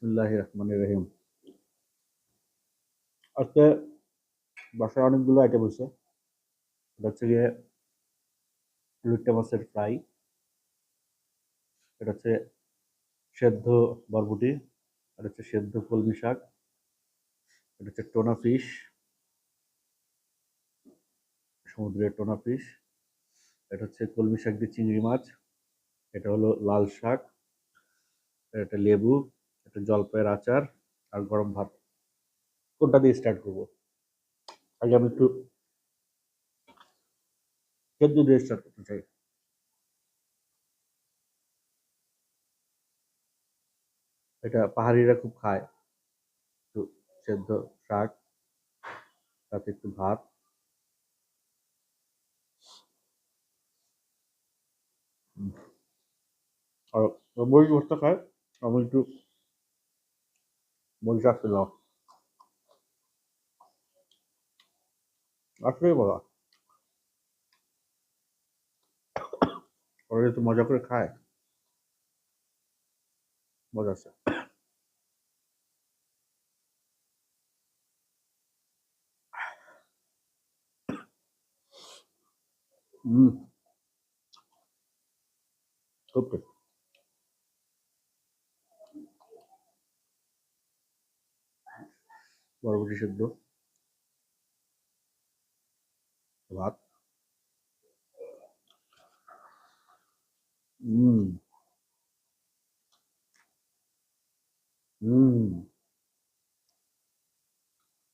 বিসমিল্লাহির রহমানির রহিম। আজকে বাসায় অনেকগুলো আইটেম হয়েছে। এটা হচ্ছে গিয়ে লুট্টা মাছের ফ্রাই, এটা হচ্ছে সেদ্ধ বরবটি, এটা হচ্ছে সেদ্ধ কলমি শাক, এটা হচ্ছে টোনা ফিশ, সমুদ্রের টোনা ফিশ, এটা হচ্ছে কলমি শাক দিয়ে চিংড়ি মাছ, এটা হলো লাল শাক, এটা লেবু, এটা জলপাইয়ের আচার আর গরম ভাত। কোনটা দিয়ে স্টার্ট করবো? আগে আমি একটু সেদ্ধ দিয়ে স্টার্ট করতে চাই। এটা পাহাড়িরা খুব খায়। একটু সেদ্ধ শাক, তাতে একটু ভাত। আর মরিচ ভর্তা খায়, আমি একটু মরিচ আসছিল আসলেই বলা, ওরা একটু মজা করে খায়, মজা আছে। হুম, খুব টেস্ট। বরবটি সেদ্ধ, ভাত। হুম, হুম,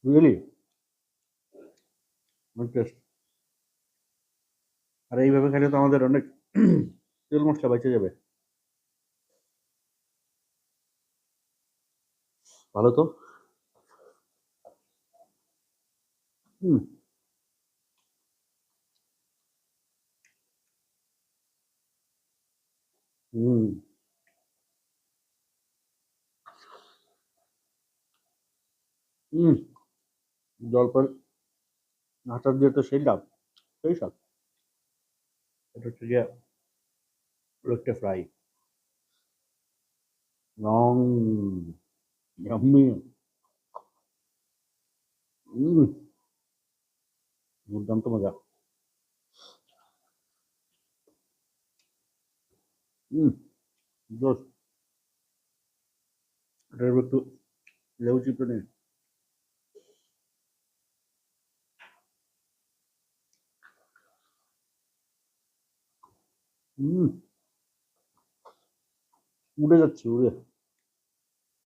রিয়েলি অনেক টেস্ট। আর এইভাবে খেলে তো আমাদের অনেক তেল মশলা বেঁচে যাবে। ভালো তো। হুম, হুম, হুম, জলপাই আচার দিয়ে তো সেই ডাব, সেই স্বাদ। এটা হচ্ছে গিয়ে একটা ফ্রাই, লং, ইয়াম্মি। হুম, দুর্দান্ত মজা। হুম, জোস। এটার উপর একটু লেবু চিপে নিন। হুম, উড়ে যাচ্ছে উড়ে।